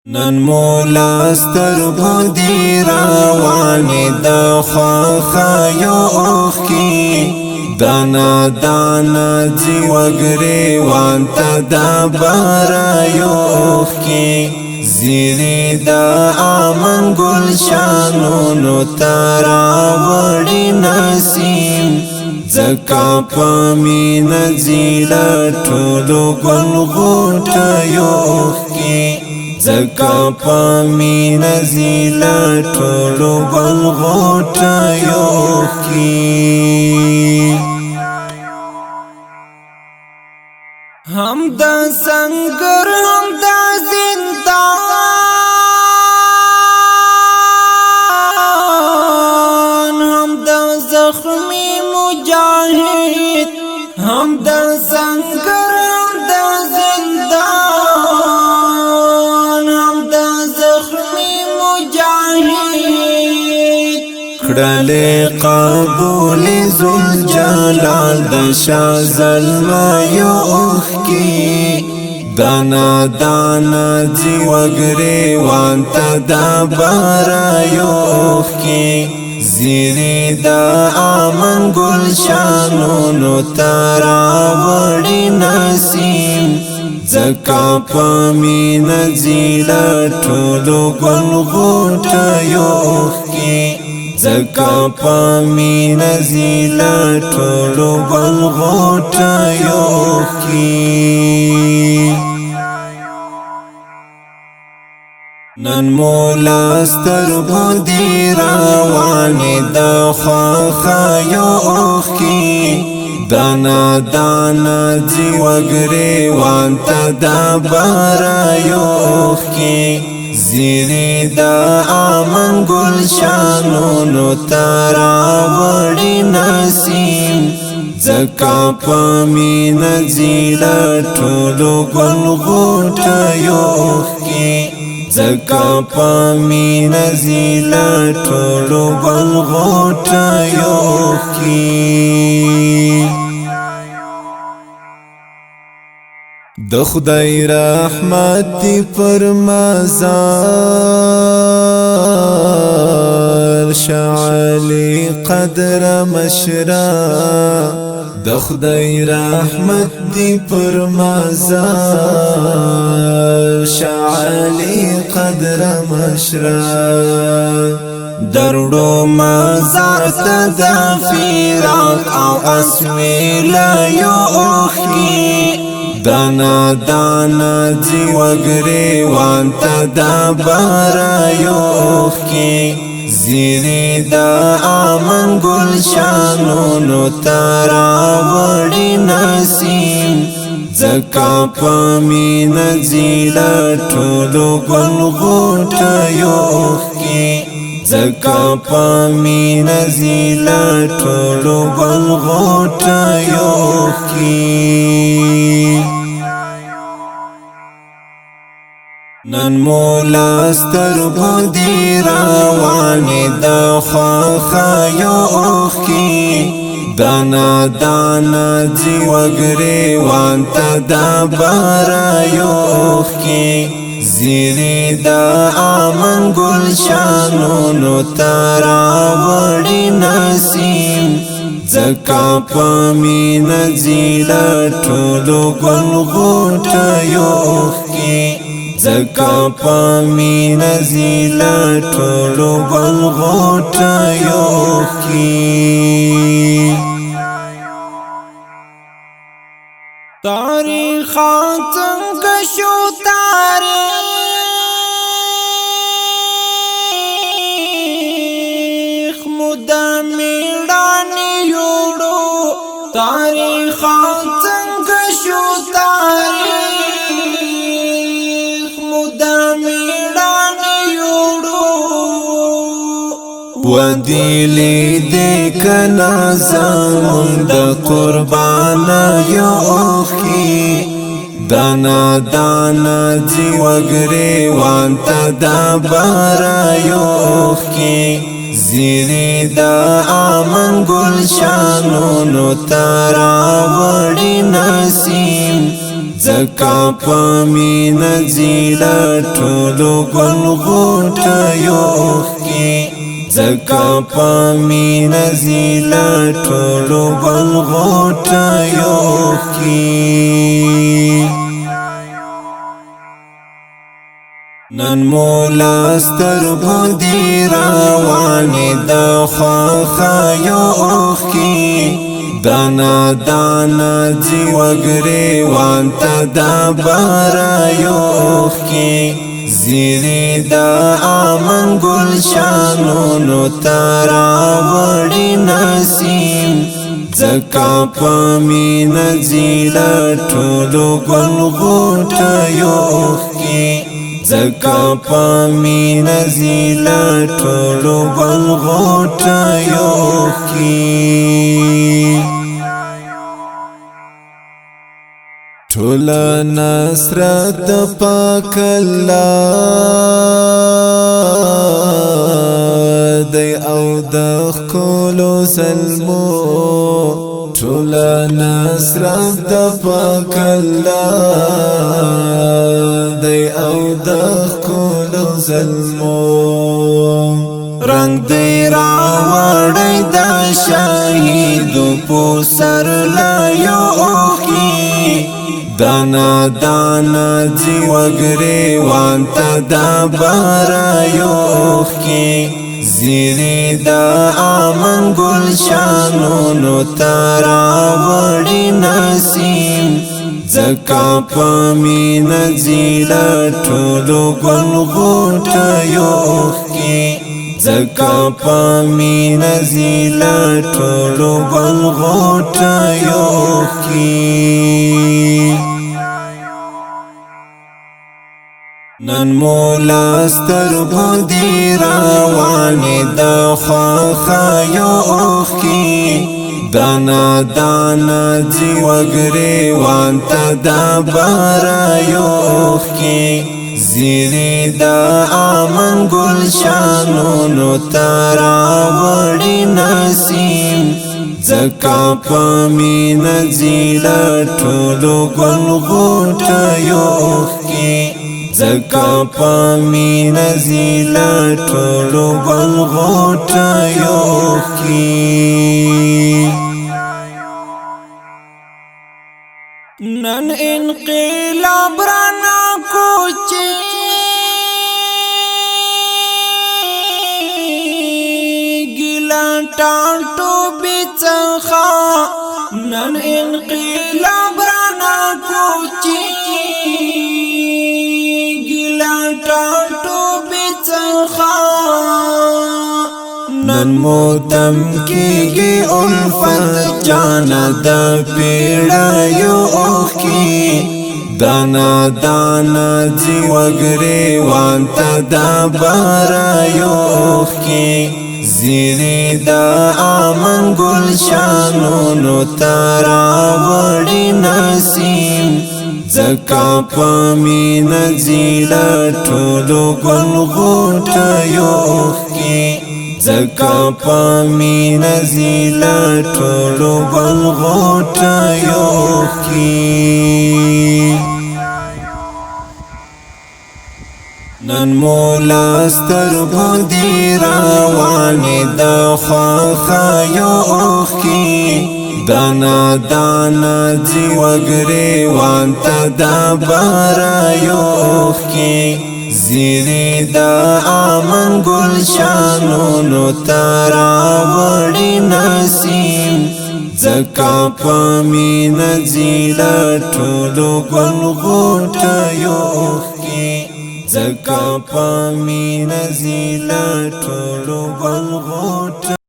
نن مولا سترګو دی روانې د خواخایو اوښکې دانا دانا ځي وګریوان ته د بارایو اوښکې زیرې د امن ګلشانونو ته راوړي نسیم ځکه په مینه ځي له ټولو ګلغوټیو اوښکې زکا پامین زیلا ټولو گلغوټیو کی هم د سنگر هم د زندان هم د زخمی مجاهد هم د سنگر هم د زندان کړلې قبول ذوالجلال د شاه زلمیو اوښکې دانا دانا ځي وګریوان ته د بارایو اوښکې زیرې د امن ګلشانونو ته راوړي نسیم ځکه په مینه ځي له ټولو ګلغوټیو اوښکې زکا پامین زیلا ټولو گلغوټیو کی نن مولا سترګو دی روانې د خواخایو اوښکې دانا دانا ځي وګریوان ته د بارایو اوښکې زیرې د امن ګلشانونو ته راوړي نسیم ځکه په مینه ځي له ټولو ګلغوټیو اوښکې ځکه په مینه ځي له ټولو ګلغوټیو اوښکې د خدای رحمت دی پر مزار شعلی قدر مشرا د خدای رحمت دی پر مزار شعلی قدر مشرا درړو مزار ته د فراق او اسویلایو اوښکې دانا دانا ځي وګریوان ته د بارایو اوښکې زیرې د امن ګلشانونو ته راوړي نسیم ځکه په مینه ځي له ټولو ګلغوټیو اوښکې ځکه په مینه ځي له ټولو ګلغوټیو اوښکې نن مولا سترګو دی روانې د خواخایو اوښکې دانا دانا ځي وګریوان ته د بارایو اوښکې زیرې د امن ګلشانونو ته راوړي نسیم ځکه په مینه ځي له ټولو ګلغوټیو اوښکې ځکه په مینه ځي له ټولو ګلغوټیو اوښکې تاریخ څنګه شو تاریخ مو د میړانې یوړو تاریخ څنګه شو تاریخ مو د میړانې یوړو ودی لیدې کنا زمون د قربانیو اوښکې دانا دانا ځي وګریوان ته د بارایو اوښکې زیرې د امن ګلشانونو ته راوړي نسیم زکا پامین زیلا ټولو گل غوټیو کی زکا پامین زیلا ټولو گل غوټیو کی نن مولا سترګو دی روانې د خواخایو کی دانا دانا جی وگری وانتا دا بارایو کی زیری دا آمن گلشانونو تارا وڑی نسیم زکا پامین زیلا ټولو گل غوټیو کی زکا پامین زیلا ټولو گل غوټیو کی ټولا نصرت پاک الله دی او د خلو سلمو ټولا نصرت پاک الله دی او د خلو سلمو رنگ دی راوړی د شهیدو په سر لایو کی دانا دانا جی وگری وانتا دا بارایو کی زیری دا آمن گلشانونو تارا وڑی نسیم زکا پامین زیلا ټولو گل غوټیو کی زکا پامین زیلا ټولو گل غوټیو کی نن مولا سترګو دی روانې د خواخایو کی دانا دانا جی وگری وانتا دا بارایو کی زیری دا آمن گلشانونو تارا وڑی نسیم زکا پامین زیلا ټولو گل غوټیو کی زکا پامین زیلا ټولو گل غوټیو کی نن انقلاب رانا کوچی گیلا ټاټو بیڅخه نن انقلاب رانا کوچی گیلا ټاټو بیڅخه نن موتم کیږي الفت جانا د پیړیو کی دانا دانا جی وگری وانتا دا بارایو کی زیری دا آمن گلشانونو تارا وڑی نسیم زکا پامین زیلا ټولو گل غوټیو کی زکا پامین زیلا ټولو گل غوټیو کی نن مولا سترګو دی روانې د خواخایو کی دانا دانا جی وگری وانتا دا بارایو کی زیری دا آمن گلشانونو تارا وڑی نسیم زکا پامین زیلا ټولو گل غوټیو کی زکا پامین زیلا ټولو گل غوټیو